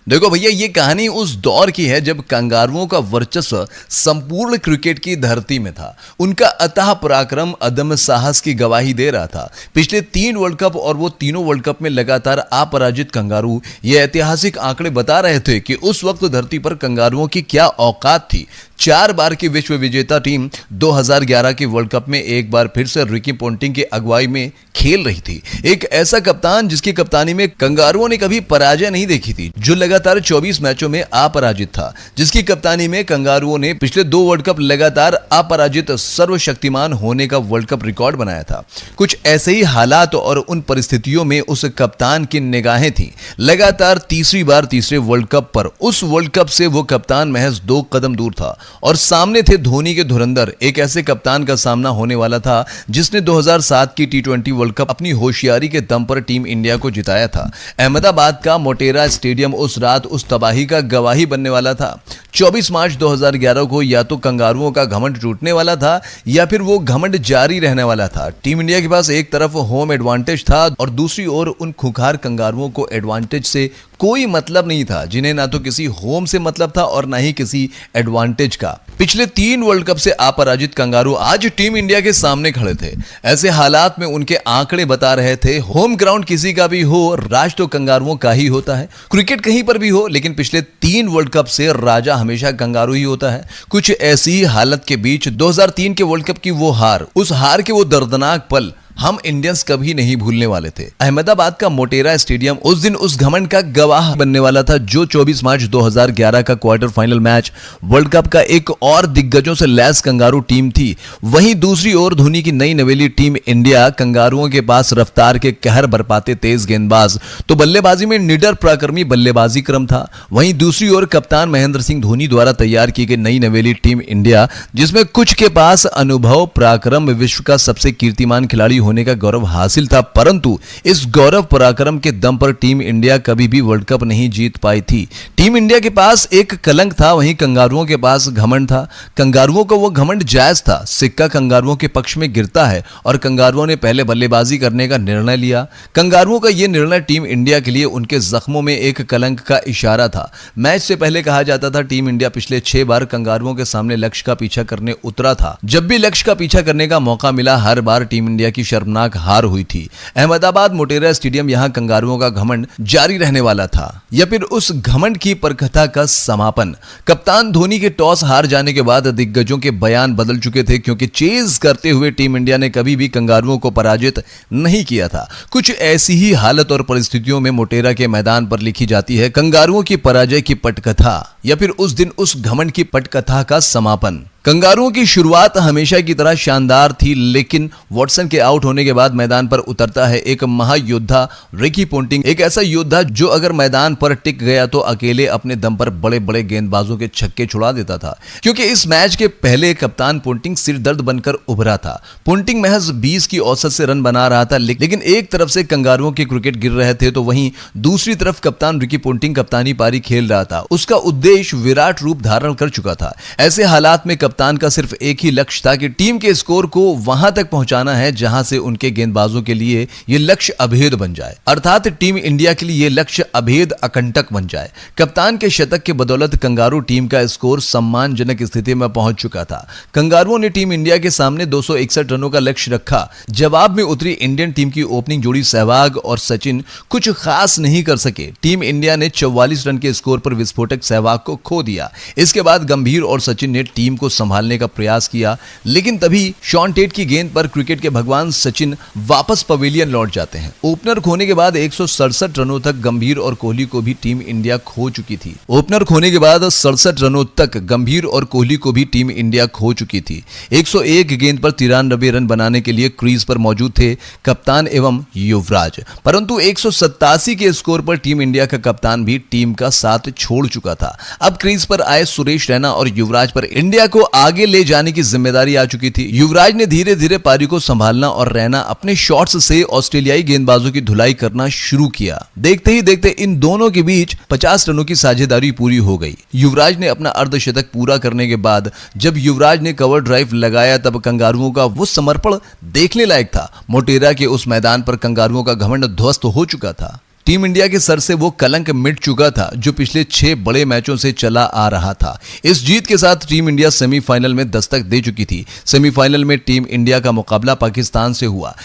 देखो भैया, ये कहानी उस दौर की है जब कंगारुओं का वर्चस्व संपूर्ण क्रिकेट की धरती में था। उनका अथाह पराक्रम अदम्य साहस की गवाही दे रहा था। पिछले 3 वर्ल्ड कप और वो तीनों वर्ल्ड कप में लगातार अपराजित कंगारू ये ऐतिहासिक आंकड़े बता रहे थे कि उस वक्त धरती पर कंगारुओं की क्या औकात थी। 4 बार की विश्व विजेता टीम 2011 के वर्ल्ड कप में एक बार फिर से रिकी पोंटिंग की अगुवाई में खेल रही थी। एक ऐसा कप्तान जिसकी कप्तानी में कंगारुओं ने कभी पराजय नहीं देखी थी, जो लगातार 24 मैचों में अपराजित था, जिसकी कप्तानी में कंगारुओं ने पिछले 2 वर्ल्ड कप लगातार अपराजित सर्वशक्तिमान होने का वर्ल्ड कप रिकॉर्ड बनाया था। कुछ ऐसे ही हालात और उन परिस्थितियों में उस कप्तान की निगाहें थी। लगातार तीसरी बार तीसरे वर्ल्ड कप पर उस वर्ल्ड कप से वो कप्तान महज 2 कदम दूर था और सामने थे धोनी के धुरंधर। एक ऐसे कप्तान का सामना होने वाला था जिसने 2007 की T20 वर्ल्ड कप अपनी होशियारी के दम पर टीम इंडिया को जिताया था। अहमदाबाद का मोटेरा स्टेडियम उस रात उस तबाही का गवाही बनने वाला था। 24 मार्च 2011 को या तो कंगारुओं का घमंड टूटने वाला था या फिर वो घमंड जारी रहने वाला था। टीम इंडिया के पास एक तरफ होम एडवांटेज था और दूसरी ओर उन खुंखार कंगारुओं को एडवांटेज से कोई मतलब नहीं था, जिन्हें ना तो किसी होम से मतलब था और ना ही किसी एडवांटेज का। पिछले 3 वर्ल्ड कप से अपराजित कंगारू आज टीम इंडिया के सामने खड़े थे। ऐसे हालात में उनके आंकड़े बता रहे थे, होम ग्राउंड किसी का भी हो, राज तो कंगारुओं का ही होता है। क्रिकेट कहीं पर भी हो, लेकिन पिछले 3 वर्ल्ड कप से राजा हमेशा कंगारू ही होता है। कुछ ऐसी ही हालत के बीच 2003 के वर्ल्ड कप की वो हार, उस हार के वो दर्दनाक पल हम इंडियंस कभी नहीं भूलने वाले थे। अहमदाबाद का मोटेरा स्टेडियम उस दिन उस घमंड का गवाह बनने वाला था जो 24 मार्च 2011 का quarter final match world cup का एक और दिग्गजों से लैस कंगारू टीम थी। वहीं दूसरी ओर धोनी की नई नवेली टीम इंडिया, कंगारुओं के पास रफ्तार के कहर बरपाते तेज गेंदबाज तो बल्लेबाजी में निडर पराक्रमी बल्लेबाजी क्रम था। वहीं दूसरी ओर कप्तान महेंद्र सिंह धोनी द्वारा तैयार की गई नई नवेली टीम इंडिया, जिसमें कुछ के पास अनुभव, पराक्रम, विश्व का सबसे कीर्तिमान खिलाड़ी होने का गौरव हासिल था, परंतु इस गौरव पराक्रम के दम पर टीम इंडिया कभी भी वर्ल्ड कप नहीं जीत पाई थी। टीम इंडिया के पास एक कलंक था, वहीं कंगारुओं के पास घमंड था। कंगारुओं का वो घमंड जायज था। सिक्का कंगारुओं के पक्ष में गिरता है और कंगारुओं ने पहले बल्लेबाजी करने का निर्णय लिया। कंगारुओं का यह निर्णय टीम इंडिया के लिए उनके जख्मों में एक कलंक का इशारा था। मैच से पहले कहा जाता था टीम इंडिया पिछले 6 बार कंगारुओं के सामने लक्ष्य का पीछा करने उतरा था। जब भी लक्ष्य का पीछा करने का मौका मिला, हर बार टीम इंडिया की शर्मनाक हार हुई थी। अहमदाबाद मोटेरा स्टेडियम यहां कंगारुओं का घमंड जारी रहने वाला था या फिर उस घमंड की परकथा का समापन। कप्तान धोनी के टॉस हार जाने के बाद दिग्गजों के बयान बदल चुके थे, क्योंकि चेज करते हुए टीम इंडिया ने कभी भी कंगारुओं को पराजित नहीं किया था। कुछ ऐसी ही हालत और परिस्थितियों में मोटेरा के मैदान पर लिखी जाती है कंगारुओं की पराजय की पटकथा या फिर उस दिन उस घमंड की पटकथा का समापन। कंगारुओं की शुरुआत हमेशा की तरह शानदार थी, लेकिन वॉटसन के आउट होने के बाद मैदान पर उतरता है एक महायोद्धा रिकी पोंटिंग। एक ऐसा योद्धा जो अगर मैदान पर टिक गया तो अकेले अपने दम पर बड़े बड़े गेंदबाजों के छक्के छुड़ा देता था। क्योंकि इस मैच के पहले कप्तान पोंटिंग सिर दर्द बनकर उभरा था। पोंटिंग महज 20 की औसत से रन बना रहा था, लेकिन एक तरफ से कंगारुओं के क्रिकेट गिर रहे थे तो वहीं दूसरी तरफ कप्तान रिकी पोंटिंग कप्तानी पारी खेल रहा था। उसका उद्देश्य विराट रूप धारण कर चुका था। ऐसे हालात में कप्तान का सिर्फ एक ही लक्ष्य था कि टीम के स्कोर को वहां तक पहुंचाना है जहां से उनके गेंदबाजों के लिए यह लक्ष्य अभेद बन जाए, अर्थात टीम इंडिया के लिए यह लक्ष्य अभेद अकंटक बन जाए। कप्तान के शतक के बदौलत कंगारू टीम का स्कोर सम्मानजनक स्थिति में पहुंच चुका था। कंगारुओं ने टीम इंडिया के सामने 261 रनों का लक्ष्य रखा। जवाब में उतरी इंडियन टीम की ओपनिंग जोड़ी सहवाग और सचिन कुछ खास नहीं कर सके। टीम इंडिया ने 44 रन के स्कोर पर विस्फोटक सहवाग को खो दिया। इसके बाद गंभीर और सचिन ने टीम को संभालने का प्रयास किया, लेकिन तभी शॉन टेट की गेंद पर क्रिकेट के भगवान सचिन वापस पवेलियन लौट जाते हैं। ओपनर खोने के बाद 167 रनों तक गंभीर और कोहली को भी टीम इंडिया खो चुकी थी। ओपनर खोने के बाद 67 रनों तक गंभीर और कोहली को भी टीम इंडिया खो चुकी थी। 101 गेंद पर 93 रन बनाने के लिए क्रीज पर मौजूद थे कप्तान एवं युवराज, परंतु 187 के स्कोर पर टीम इंडिया का कप्तान भी टीम का साथ छोड़ चुका था। अब क्रीज पर आए सुरेश रैना और युवराज पर इंडिया को आगे ले जाने की जिम्मेदारी आ चुकी थी। युवराज ने धीरे धीरे पारी को संभालना और रैना अपने शॉट्स से ऑस्ट्रेलियाई गेंदबाजों की धुलाई करना शुरू किया। देखते ही देखते इन दोनों के बीच 50 रनों की साझेदारी पूरी हो गई। युवराज ने अपना अर्धशतक पूरा करने के बाद जब युवराज ने कवर ड्राइव लगाया तब कंगारुओं का वो समर्पण देखने लायक था। मोटेरा के उस मैदान पर कंगारुओं का घमंड ध्वस्त हो चुका था। टीम इंडिया के सर से वो कलंक मिट चुका था जो पिछले 6 बड़े मैचों से चला आ रहा था। इस जीत के साथ टीम इंडिया सेमीफाइनल में दस्तक दे चुकी थी। सेमीफाइनल में टीम इंडिया का मुकाबला पाकिस्तान से हुआ,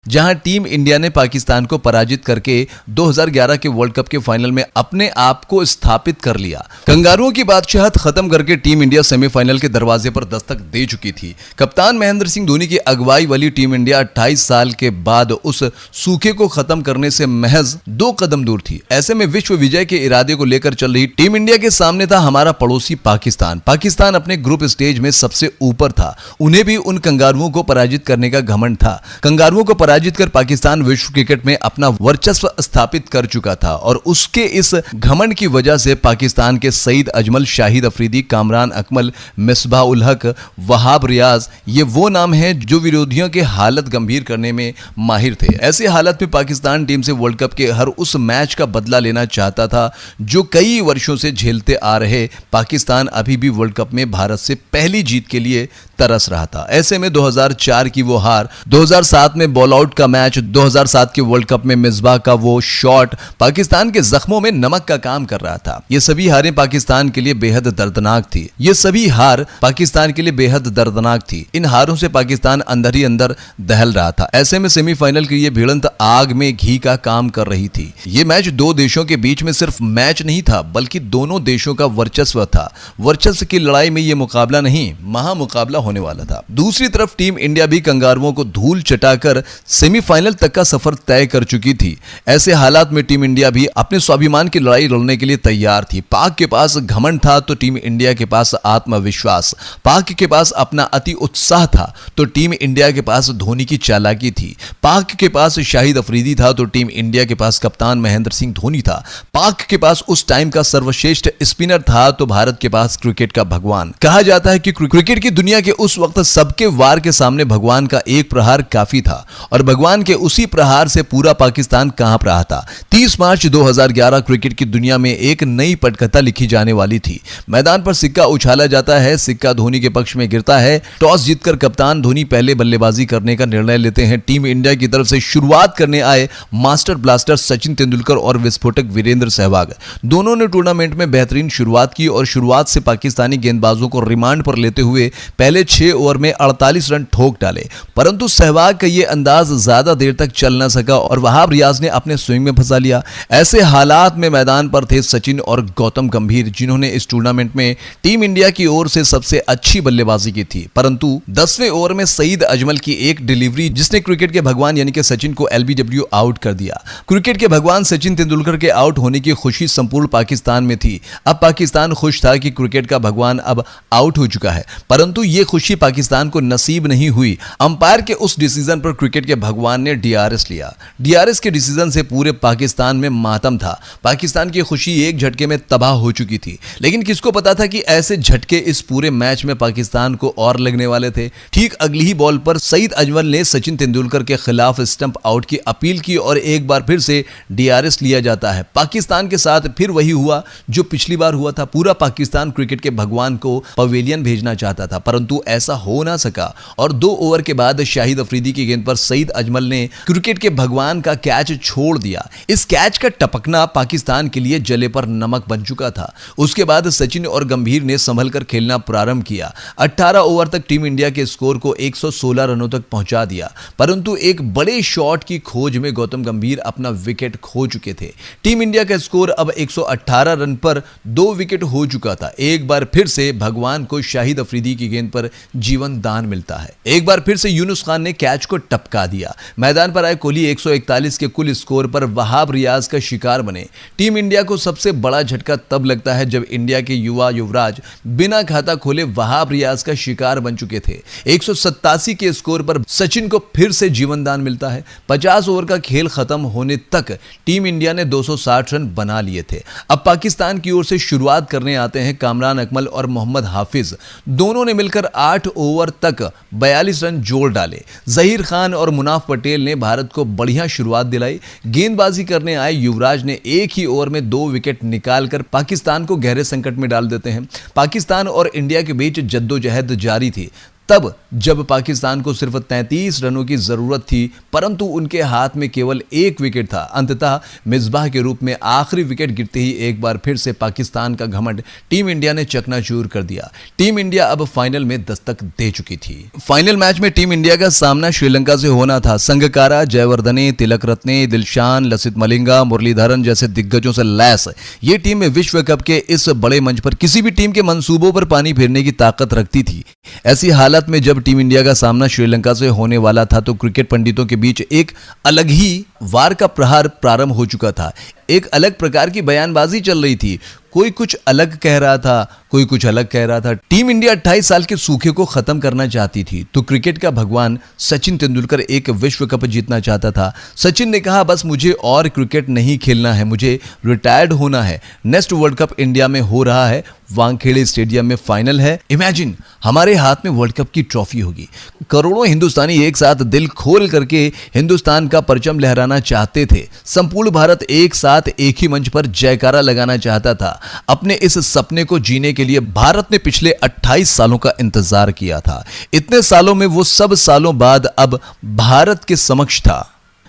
जहां टीम इंडिया ने पाकिस्तान को पराजित करके 2011 के वर्ल्ड कप के फाइनल में अपने आप को स्थापित कर लिया। कंगारुओं की बादशाहत खत्म करके टीम इंडिया सेमीफाइनल के दरवाजे पर दस्तक दे चुकी थी। कप्तान महेंद्र सिंह धोनी की अगुवाई वाली टीम इंडिया 28 साल के बाद उस सूखे को खत्म करने से महज 2 कदम दूर थी। ऐसे में विश्व विजय के इरादे को लेकर चल रही टीम इंडिया के सामने था हमारा पड़ोसी पाकिस्तान। पाकिस्तान अपने ग्रुप स्टेज में सबसे ऊपर था। उन्हें भी उन कंगारुओं को पराजित करने का घमंड था। कंगारुओं को पराजित कर पाकिस्तान विश्व क्रिकेट में अपना वर्चस्व स्थापित कर चुका था और उसके इस घमंड की वजह से पाकिस्तान के सईद अजमल, शाहिद अफरीदी, कामरान अकमल, मिसबाह उल हक, वहाब रियाज, ये वो नाम हैं जो विरोधियों के हालत गंभीर करने में माहिर थे। ऐसे हालत में पाकिस्तान टीम से वर्ल्ड कप के हर उस मैच का बदला लेना चाहता था जो कई वर्षों से झेलते आ रहे। पाकिस्तान अभी भी वर्ल्ड कप में भारत से पहली जीत के लिए तरस रहा था। ऐसे में 2004 की वो हार, 2007 में बॉल आउट का मैच, 2007 के वर्ल्ड कप में मिसबाह का वो शॉट पाकिस्तान के जख्मों में नमक का काम कर रहा था। ये सभी हारें पाकिस्तान के लिए बेहद दर्दनाक थी। ये सभी हार पाकिस्तान के लिए बेहद दर्दनाक थी। इन हारों से पाकिस्तान अंदर ही अंदर दहल रहा था। ऐसे में सेमीफाइनल की ये भिड़ंत आग में घी का काम कर रही थी। ये मैच 2 देशों के बीच में सिर्फ मैच नहीं था, बल्कि दोनों देशों का वर्चस्व था। वर्चस्व की लड़ाई में ये मुकाबला नहीं, महामुकाबला होने वाला था। दूसरी तरफ टीम इंडिया भी कंगारुओं को धूल चटाकर सेमीफाइनल तक का सफर तय कर चुकी थी। ऐसे हालात में टीम इंडिया भी अपने स्वाभिमान की लड़ाई लड़ने के लिए तैयार थी। पाक के पास घमंड था तो टीम इंडिया के पास आत्मविश्वास, पाक के पास अपना अति उत्साह था तो टीम इंडिया के पास धोनी की चालाकी थी। पाक के पास शाहिद अफरीदी था तो टीम इंडिया के पास कप्तान महेंद्र सिंह धोनी था। पाक के पास उस टाइम का सर्वश्रेष्ठ स्पिनर था तो भारत के पास क्रिकेट का भगवान। कहा जाता है कि क्रिकेट की दुनिया के उस वक्त सबके वार के सामने भगवान का एक प्रहार काफी था और भगवान के उसी प्रहार से पूरा पाकिस्तान कांप रहा था। 30 मार्च 2011 क्रिकेट की दुनिया में एक नई पटकथा लिखी जाने वाली थी। मैदान पर सिक्का उछाला जाता है, सिक्का धोनी के पक्ष में गिरता है। टॉस जीतकर कप्तान धोनी पहले बल्लेबाजी करने का निर्णय लेते हैं। टीम इंडिया की तरफ से शुरुआत करने आए मास्टर ब्लास्टर सचिन तेंदुलकर और विस्फोटक वीरेंद्र सहवाग। दोनों ने टूर्नामेंट में बेहतरीन शुरुआत की और शुरुआत से पाकिस्तानी गेंदबाजों को रिमांड पर लेते हुए पहले 6 ओवर में 48 रन ठोक डाले, परंतु सहवाग का यह अंदाज ज्यादा देर तक चल न सका और वहाब रियाज ने अपने स्विंग में फंसा लिया। ऐसे हालात में मैदान पर थे सचिन और गौतम गंभीर, जिन्होंने इस टूर्नामेंट में टीम इंडिया की ओर से सबसे अच्छी बल्लेबाजी की थी। परंतु 10वें ओवर में सईद अजमल की एक डिलीवरी जिसने क्रिकेट के भगवान यानी कि सचिन को एलबीडब्ल्यू आउट कर दिया। क्रिकेट के भगवान सचिन तेंदुलकर के आउट होने की खुशी संपूर्ण पाकिस्तान में थी। अब पाकिस्तान खुश था कि क्रिकेट का भगवान अब आउट हो चुका है, परंतु यह खुशी पाकिस्तान को नसीब नहीं हुई। अंपायर के उस डिसीजन पर क्रिकेट के भगवान ने डीआरएस लिया। डीआरएस के डिसीजन से पूरे पाकिस्तान में मातम था। पाकिस्तान की खुशी एक झटके में तबाह हो चुकी थी, लेकिन किसको पता था कि ऐसे झटके इस पूरे मैच में पाकिस्तान को और लगने वाले थे। ठीक अगली ही बॉल पर सईद अजमल ने सचिन तेंदुलकर के खिलाफ स्टंप आउट की अपील की और एक बार फिर से डीआरएस लिया जाता है। पाकिस्तान के साथ फिर वही हुआ जो पिछली बार हुआ था। पूरा पाकिस्तान क्रिकेट के भगवान को पवेलियन भेजना चाहता था, परंतु ऐसा हो ना सका और 2 ओवर के बाद शाहिद अफरीदी की गेंद पर सईद अजमल ने क्रिकेट के भगवान का कैच छोड़ दिया। इस कैच का टपकना पाकिस्तान के लिए जले पर नमक बन चुका था। उसके बाद सचिन और गंभीर ने संभल कर खेलना प्रारंभ किया। 18 ओवर तक टीम इंडिया के स्कोर को 116 रनों तक पहुंचा दिया, परंतु एक बड़े शॉट की खोज में गौतम गंभीर अपना विकेट खो चुके थे। टीम इंडिया का स्कोर अब 118 रन पर 2 विकेट हो चुका था। एक बार फिर से भगवान को शाहिद अफरीदी की गेंद पर जीवन दान मिलता है। एक बार फिर से यूनुस खान ने कैच को टपका दिया। मैदान पर आए कोहली 141 के कुल स्कोर पर वहाब रियाज का शिकार बने। टीम इंडिया को सबसे बड़ा झटका तब लगता है जब इंडिया के युवा युवराज बिना खाता खोले वहाब रियाज का शिकार बन चुके थे। 187 के स्कोर पर सचिन को फिर से जीवन दान मिलता है। 50 ओवर का खेल खत्म होने तक टीम इंडिया ने 260 रन बना लिए थे। अब पाकिस्तान की ओर से शुरुआत करने आते हैं कामरान अकमल और मोहम्मद हाफिज। दोनों ने मिलकर 8 ओवर तक 42 रन जोड़ डाले। जहीर खान और मुनाफ पटेल ने भारत को बढ़िया शुरुआत दिलाई। गेंदबाजी करने आए युवराज ने एक ही ओवर में 2 विकेट निकालकर पाकिस्तान को गहरे संकट में डाल देते हैं। पाकिस्तान और इंडिया के बीच जद्दोजहद जारी थी। तब जब पाकिस्तान को सिर्फ 33 रनों की जरूरत थी, परंतु उनके हाथ में केवल एक विकेट था। अंततः मिसबाह के रूप में आखिरी विकेट गिरते ही एक बार फिर से पाकिस्तान का घमंड टीम इंडिया ने चकनाचूर कर दिया। टीम इंडिया अब फाइनल में दस्तक दे चुकी थी। फाइनल मैच में टीम इंडिया का सामना श्रीलंका से होना था। संगकारा, जयवर्धने, तिलक रत्ने, दिलशान, लसित मलिंगा, मुरलीधरन जैसे दिग्गजों से लैस ये टीम विश्व कप के इस बड़े मंच पर किसी भी टीम के मंसूबों पर पानी फेरने की ताकत रखती थी। ऐसी हालत में जब टीम इंडिया का सामना श्रीलंका से होने वाला था तो क्रिकेट पंडितों के बीच एक अलग ही वार का प्रहार प्रारंभ हो चुका था। एक अलग प्रकार की बयानबाजी चल रही थी। कोई कुछ अलग कह रहा था, कोई कुछ अलग कह रहा था। टीम इंडिया 28 साल के सूखे को खत्म करना चाहती थी तो क्रिकेट का भगवान सचिन तेंदुलकर एक विश्व कप जीतना चाहता था। सचिन ने कहा, बस मुझे और क्रिकेट नहीं खेलना है, मुझे रिटायर्ड होना है। नेक्स्ट वर्ल्ड कप इंडिया में हो रहा है, वानखेड़े स्टेडियम में फाइनल है। इमेजिन, हमारे हाथ में वर्ल्ड कप की ट्रॉफी होगी। करोड़ों हिंदुस्तानी एक साथ दिल खोल करके हिंदुस्तान का परचम लहराना चाहते थे। संपूर्ण भारत एक साथ एक ही मंच पर जयकारा लगाना चाहता था। अपने इस सपने को जीने के लिए भारत ने पिछले 28 सालों का इंतजार किया था। इतने सालों में वो सब सालों बाद अब भारत के समक्ष था।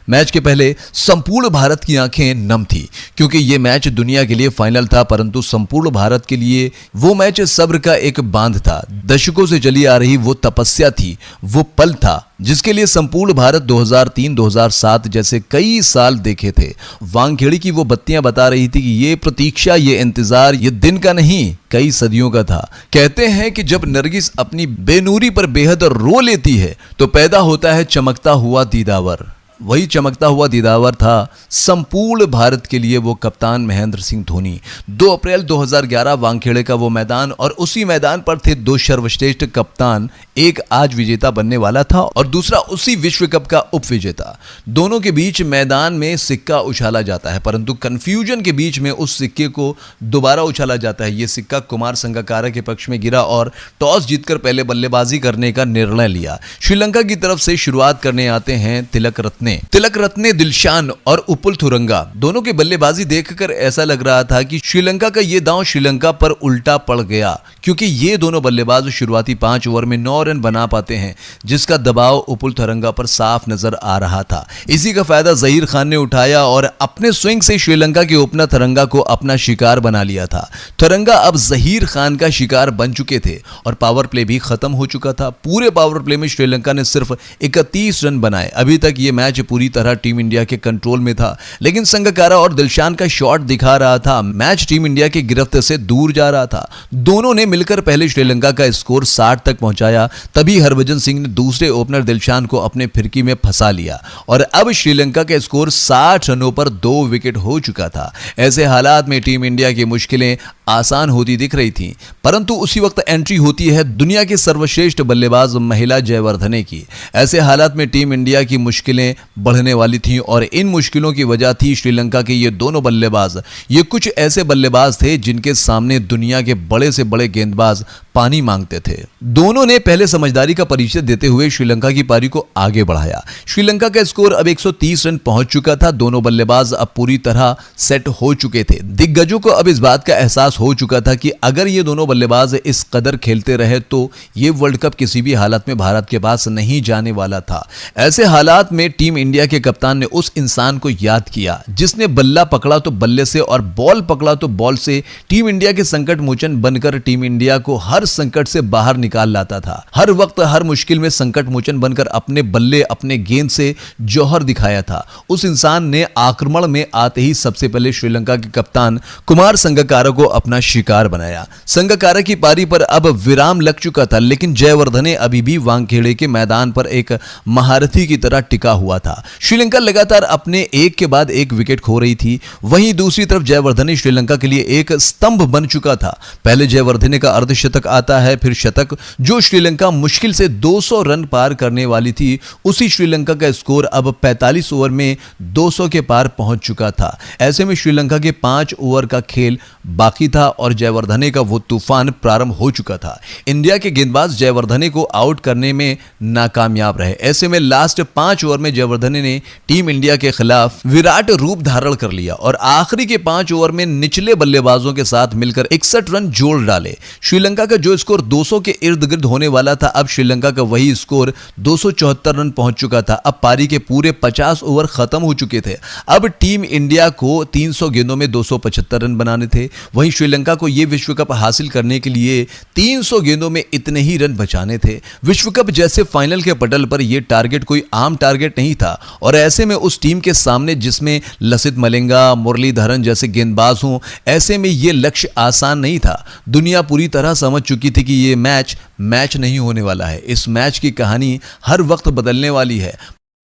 मैच के पहले संपूर्ण भारत की आंखें नम थी क्योंकि यह मैच दुनिया के लिए फाइनल था, परंतु संपूर्ण भारत के लिए वो मैच सब्र का एक बांध था। दशकों से चली आ रही वो तपस्या थी, वो पल था जिसके लिए संपूर्ण भारत 2003-2007 जैसे कई साल देखे थे। वानखेड़ी की वो बत्तियां बता रही थी कि ये प्रतीक्षा, ये इंतजार, ये दिन का नहीं, कई सदियों का था। कहते हैं कि जब नरगिस अपनी बेनूरी पर बेहद रो लेती है तो पैदा होता है चमकता हुआ दीदावर। वही चमकता हुआ दीदावर था संपूर्ण भारत के लिए वो कप्तान महेंद्र सिंह धोनी। 2 अप्रैल 2011 वानखेड़े का वो मैदान, और उसी मैदान पर थे 2 सर्वश्रेष्ठ कप्तान। एक आज विजेता बनने वाला था और दूसरा उसी विश्व कप का उपविजेता। दोनों के बीच मैदान में सिक्का उछाला जाता है, परंतु कंफ्यूजन के बीच में उस सिक्के को दोबारा उछाला जाता है। ये सिक्का कुमार संगकारा के पक्ष में गिरा और टॉस जीतकर पहले बल्लेबाजी करने का निर्णय लिया। श्रीलंका की तरफ से शुरुआत करने आते हैं तिलक रत्ने, दिलशान और उपुल थुरंगा। दोनों की बल्लेबाजी देखकर ऐसा लग रहा था कि श्रीलंका का ये दांव श्रीलंका पर उल्टा पड़ गया, क्योंकि ये दोनों बल्लेबाज शुरुआती 5 ओवर में 9 रन बना पाते हैं, जिसका दबाव उपुल थुरंगा पर साफ नजर आ रहा था। इसी का फायदा जहीर खान ने उठाया और अपने स्विंग से श्रीलंका के ओपनर थरंगा को अपना शिकार बना लिया था। थरंगा अब जहीर खान का शिकार बन चुके थे और पावर प्ले भी खत्म हो चुका था। पूरे पावर प्ले में श्रीलंका ने सिर्फ 31 रन बनाए। अभी तक ये मैच पूरी तरह टीम इंडिया के कंट्रोल में था, लेकिन संगकारा और दिलशान का शॉट दिखा रहा था मैच टीम इंडिया की गिरफ्त से दूर जा रहा था। दोनों ने मिलकर पहले श्रीलंका का स्कोर 60 तक पहुंचाया, तभी हरभजन सिंह ने दूसरे ओपनर दिलशान को अपने फिरकी में फंसा लिया और अब श्रीलंका का स्कोर 60 रनों पर 2 विकेट हो चुका था। ऐसे हालात में टीम इंडिया की मुश्किलें आसान होती दिख रही थी, परंतु उसी वक्त एंट्री होती है दुनिया की सर्वश्रेष्ठ बल्लेबाज महिला जयवर्धने की। ऐसे हालात में टीम इंडिया की मुश्किलें बढ़ने वाली थी और इन मुश्किलों की वजह थी श्रीलंका के ये दोनों बल्लेबाज। ये कुछ ऐसे बल्लेबाज थे जिनके सामने दुनिया के बड़े से बड़े गेंदबाज पानी मांगते थे। दोनों ने पहले समझदारी का परिचय देते हुए श्रीलंका की पारी को आगे बढ़ाया। श्रीलंका का स्कोर अब 130 रन पहुंच चुका था। दोनों बल्लेबाज अब पूरी तरह सेट हो चुके थे। दिग्गजों को अब इस बात का एहसास हो चुका था कि अगर ये दोनों बल्लेबाज इस कदर खेलते रहे तो ये वर्ल्ड कप किसी भी हालत में भारत के पास नहीं जाने वाला था। ऐसे हालात में टीम इंडिया के कप्तान ने उस इंसान को याद किया जिसने बल्ला पकड़ा तो बल्ले से और बॉल पकड़ा तो बॉल से टीम इंडिया के संकट मोचन बनकर टीम इंडिया को हर संकट से बाहर निकाल लाता था। हर वक्त हर मुश्किल में संकट मोचन बनकर अपने बल्ले, अपने गेंद से जौहर दिखाया था। उस इंसान ने आक्रमण में आते ही सबसे पहले श्रीलंका के कप्तान कुमार संगकारा को अपना शिकार बनाया। संगकारा की पारी पर अब विराम लग चुका था, लेकिन जयवर्धने अभी भी वानखेड़े के मैदान पर एक महारथी की तरह टिका हुआ था। श्रीलंका लगातार अपने एक के बाद एक विकेट खो रही थी। वहीं दूसरी तरफ जयवर्धने श्रीलंका के लिए एक स्तंभ बन चुका था। पहले जयवर्धने का अर्धशतक आता है, फिर शतक, जो श्रीलंका मुश्किल से 200 रन पार करने वाली थी। उसी श्रीलंका का स्कोर अब 45 ओवर में 200 के पार पहुंच चुका था। ऐसे में श्रीलंका के 5 ओवर का खेल बाकी था और जयवर्धने का वो तूफान प्रारंभ हो चुका था। इंडिया के गेंदबाज जयवर्धने को आउट करने में नाकामयाब रहे। ऐसे में लास्ट 5 ओवर में जयवर्धने हर्षवर्धन ने टीम इंडिया के खिलाफ विराट रूप धारण कर लिया और आखिरी के 5 ओवर में निचले बल्लेबाजों के साथ मिलकर 61 रन जोड़ डाले। श्रीलंका का जो स्कोर 200 के इर्द गिर्द होने वाला था, अब श्रीलंका का वही स्कोर 274 रन पहुंच चुका था। अब पारी के पूरे 50 ओवर खत्म हो चुके थे। अब टीम इंडिया को 300 गेंदों में 275 रन बनाने थे। वहीं श्रीलंका को यह विश्व कप हासिल करने के लिए 300 गेंदों में इतने ही रन बचाने थे। विश्व कप जैसे फाइनल के पटल पर यह टारगेट कोई आम टारगेट नहीं था और ऐसे में उस टीम के सामने जिसमें लसित मलिंगा, मुरलीधरन जैसे गेंदबाज हों, ऐसे में यह लक्ष्य आसान नहीं था। दुनिया पूरी तरह समझ चुकी थी कि यह मैच नहीं होने वाला है। इस मैच की कहानी हर वक्त बदलने वाली है।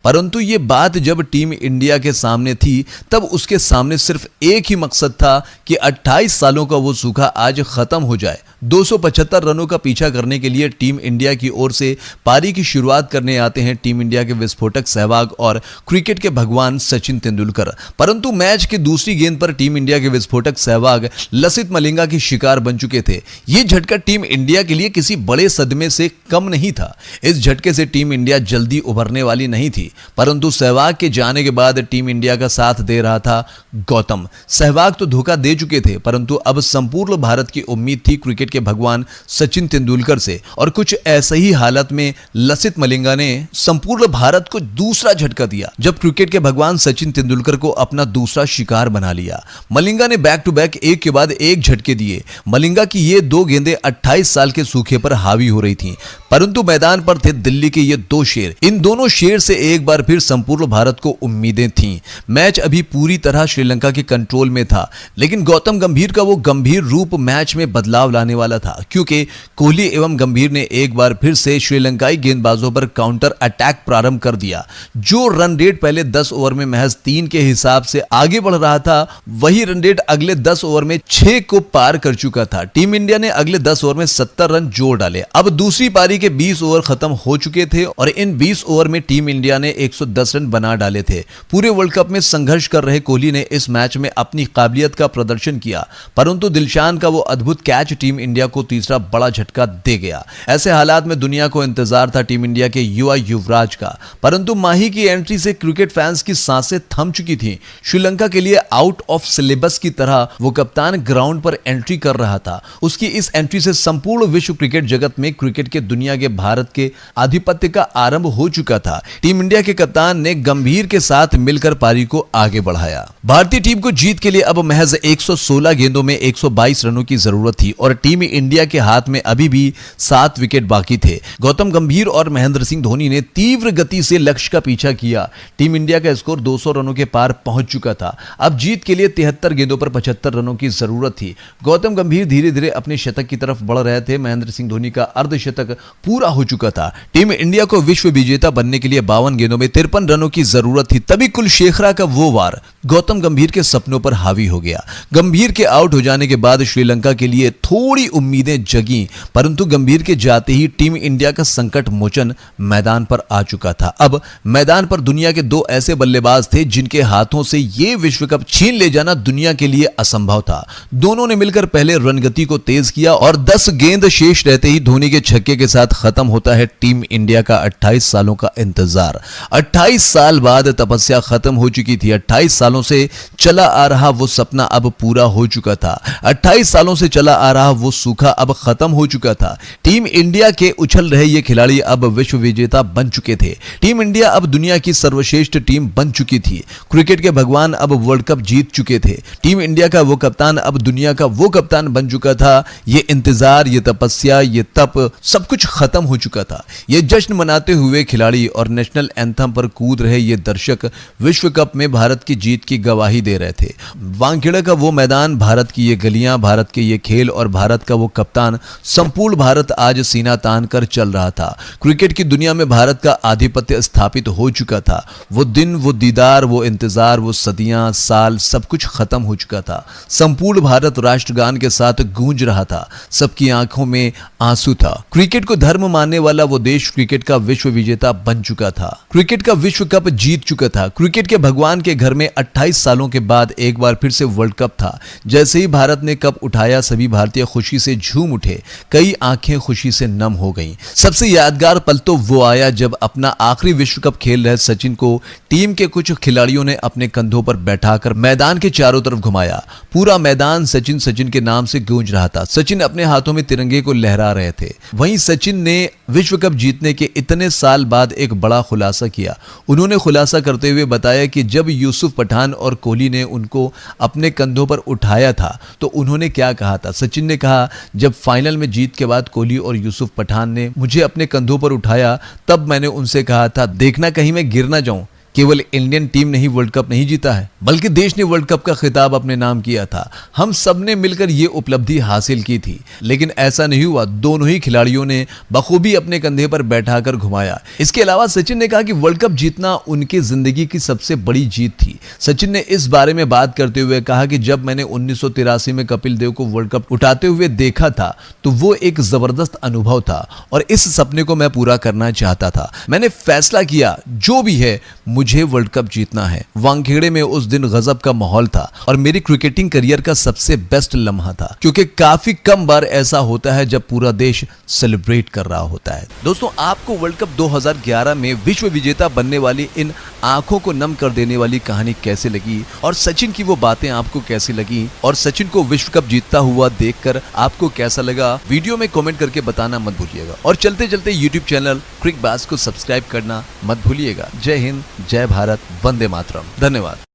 परंतु ये बात जब टीम इंडिया के सामने थी, तब उसके सामने सिर्फ एक ही मकसद था कि 28 सालों का वो सूखा आज खत्म हो जाए। 275 रनों का पीछा करने के लिए टीम इंडिया की ओर से पारी की शुरुआत करने आते हैं टीम इंडिया के विस्फोटक सहवाग और क्रिकेट के भगवान सचिन तेंदुलकर। परंतु मैच की दूसरी गेंद पर टीम इंडिया के विस्फोटक सहवाग लसित मलिंगा के शिकार बन चुके थे। ये झटका टीम इंडिया के लिए किसी बड़े सदमे से कम नहीं था। इस झटके से टीम इंडिया जल्दी उभरने वाली नहीं थी, परंतु सहवाग के जाने के बाद टीम इंडिया का साथ दे रहा था गौतम। सहवाग तो धोखा दे चुके थे, परंतु अब संपूर्ण भारत की उम्मीद थी क्रिकेट के भगवान सचिन तेंदुलकर से और कुछ ऐसे ही हालत में लसित मलिंगा ने संपूर्ण भारत को दूसरा झटका दिया जब क्रिकेट के भगवान सचिन तेंदुलकर को अपना दूसरा शिकार बना लिया। मलिंगा ने बैक टू बैक एक के बाद एक झटके दिए। मलिंगा की ये 2 गेंदें 28 साल के सूखे पर हावी हो रही थीं, परंतु मैदान पर थे दिल्ली के ये 2 शेर। इन दोनों शेर से एक बार फिर संपूर्ण भारत को उम्मीदें थीं। मैच अभी पूरी तरह श्रीलंका के कंट्रोल में था, लेकिन गौतम गंभीर का वो गंभीर रूप मैच में बदलाव लाने वाला था, क्योंकि कोहली एवं गंभीर ने एक बार फिर से श्रीलंकाई गेंदबाजों पर काउंटर अटैक प्रारंभ कर दिया। जो रन रेट पहले 10 ओवर में महज 3 के हिसाब से आगे बढ़ रहा था, वही रन रेट अगले 10 ओवर में 6 को पार कर चुका था। टीम इंडिया ने अगले 10 ओवर में 70 रन जोड़ डाले। अब दूसरी पारी के 20 ओवर खत्म हो चुके थे और इन 20 ओवर में टीम इंडिया ने 110 रन बना डाले थे। पूरे वर्ल्ड कप में संघर्ष कर रहे कोहली ने इस मैच में अपनी काबिलियत का प्रदर्शन किया, परंतु दिलशान का वो अद्भुत कैच टीम इंडिया को तीसरा बड़ा झटका दे गया। ऐसे हालात में दुनिया को इंतजार था टीम इंडिया के युवा युवराज का, परंतु माही की एंट्री से क्रिकेट फैंस की सांसें थम चुकी थीं। श्रीलंका के लिए आउट ऑफ सिलेबस की तरह वो कप्तान ग्राउंड पर एंट्री कर रहा था। उसकी इस एंट्री से संपूर्ण विश्व क्रिकेट जगत में क्रिकेट के दुनिया के भारत के आधिपत्य का आरंभ हो चुका था। टीम इंडिया के कप्तान ने गंभीर के साथ मिलकर पारी को आगे बढ़ाया। भारतीय टीम को जीत के लिए अब महज 116 गेंदों में 122 रनों की जरूरत थी और टीम इंडिया के हाथ में अभी भी 7 विकेट बाकी थे। गौतम गंभीर और महेंद्र सिंह धोनी ने तीव्र गति से लक्ष्य का पीछा किया। टीम इंडिया का स्कोर 200 रनों के पार पहुंच चुका था। अब जीत के लिए 73 गेंदों पर 75 रनों की जरूरत थी। गौतम गंभीर धीरे धीरे अपने शतक की तरफ बढ़ रहे थे। महेंद्र सिंह धोनी का अर्धशतक पूरा हो चुका था। टीम इंडिया को विश्व विजेता बनने के लिए 52 गेंदों में 53 रनों की जरूरत थी। तभी कुलशेखरा का वो वार गौतम गंभीर के सपनों पर हावी हो गया। गंभीर के आउट हो जाने के बाद श्रीलंका के लिए थोड़ी उम्मीदें जगी, परंतु गंभीर के जाते ही टीम इंडिया का संकट मोचन मैदान पर आ चुका था। अब मैदान पर दुनिया के 2 ऐसे बल्लेबाज थे जिनके हाथों से यह विश्व कप छीन ले जाना दुनिया के लिए असंभव था। दोनों ने मिलकर पहले रनगति को तेज किया और 10 गेंद शेष रहते ही धोनी के छक्के के साथ खत्म होता है टीम इंडिया का 28 सालों का इंतजार। 28 साल बाद तपस्या खत्म हो चुकी थी। 28 सालों से चला आ रहा वो सपना अब पूरा हो चुका था। 28 सालों से चला आ रहा वो सूखा अब खत्म हो चुका था। टीम इंडिया के उछल रहे ये खिलाड़ी अब विश्व विजेता बन चुके थे। टीम इंडिया अब दुनिया की सर्वश्रेष्ठ टीम बन चुकी थी। क्रिकेट के भगवान अब वर्ल्ड कप जीत चुके थे। टीम इंडिया का वो कप्तान अब दुनिया का वो कप्तान बन चुका था। ये इंतजार, ये तपस्या, ये तप सब कुछ खत्म हो चुका था। ये जश्न मनाते हुए खिलाड़ी और नेशनल एंथम पर कूद रहे ये दर्शक विश्व कप में भारत की जीत की गवाही दे रहे थे। वानखेड़े का वो मैदान, भारत की ये गलियां, भारत के ये खेल और भारत का वो कप्तान, संपूर्ण भारत आज सीना तान कर चल रहा था। क्रिकेट की दुनिया में भारत का आधिपत्य स्थापित हो चुका था। वो दिन, वो दीदार, वो इंतजार, वो सदियां, साल सब कुछ खत्म हो चुका था। संपूर्ण भारत राष्ट्रगान के साथ गूंज रहा था। सबकी आंखों में आंसू था। क्रिकेट को धर्म मानने वाला वो देश क्रिकेट का विश्व विजेता बन चुका था। क्रिकेट का विश्व कप जीत चुका था। क्रिकेट के भगवान के घर में 28 सालों के बाद एक बार फिर से वर्ल्ड कप था। जैसे ही भारत ने कप उठाया, सभी भारतीय खुशी से झूम उठे, कई आंखें खुशी से नम हो गईं। सबसे यादगार पल तो वो आया जब अपना आखिरी विश्व कप खेल रहे सचिन को टीम के कुछ खिलाड़ियों ने अपने कंधों पर बैठाकर मैदान के चारों तरफ घुमाया। पूरा मैदान सचिन सचिन के नाम से गूंज रहा था। सचिन अपने हाथों में तिरंगे को लहरा रहे थे। वहीं सचिन ने विश्व कप जीतने के इतने साल बाद एक बड़ा खुलासा किया। उन्होंने खुलासा करते हुए बताया कि जब यूसुफ पठान और कोहली ने उनको अपने कंधों पर उठाया था तो उन्होंने क्या कहा था। सचिन ने कहा, जब फाइनल में जीत के बाद कोहली और यूसुफ पठान ने मुझे अपने कंधों पर उठाया, तब मैंने उनसे कहा था, देखना कहीं मैं गिर ना जाऊं। केवल इंडियन टीम ने ही वर्ल्ड कप नहीं जीता है, बल्कि देश ने वर्ल्ड कप का खिताब अपने नाम किया था। हम सब ने मिलकर ये उपलब्धि हासिल की थी। लेकिन ऐसा नहीं हुआ। दोनों ही खिलाड़ियों ने बखूबी अपने कंधे पर बैठाकर घुमाया। इसके अलावा सचिन ने कहा कि वर्ल्ड कप जीतना उनकी जिंदगी की सबसे बड़ी जीत थी। सचिन ने इस बारे में बात करते हुए कहा कि जब मैंने 1983 में कपिल देव को वर्ल्ड कप उठाते हुए देखा था तो वो एक जबरदस्त अनुभव था और इस सपने को मैं पूरा करना चाहता था। मैंने फैसला किया, जो भी है मुझे वर्ल्ड कप जीतना है। वानखेड़े में उस दिन गजब का माहौल था और मेरी क्रिकेटिंग करियर का सबसे बेस्ट लम्हा था, क्योंकि काफी कम बार ऐसा होता है जब पूरा देश सेलिब्रेट कर रहा होता है। दोस्तों, आपको वर्ल्ड कप 2011 में विश्व विजेता बनने वाली इन आंखों को नम कर देने वाली कहानी कैसे लगी और सचिन की वो बातें आपको कैसी लगी और सचिन को विश्व कप जीतता हुआ देखकर आपको कैसा लगा, वीडियो में कमेंट करके बताना मत भूलिएगा। और चलते चलते यूट्यूब चैनल क्रिक बाज को सब्सक्राइब करना मत भूलिएगा। जय हिंद, जय भारत, वंदे मातरम। धन्यवाद।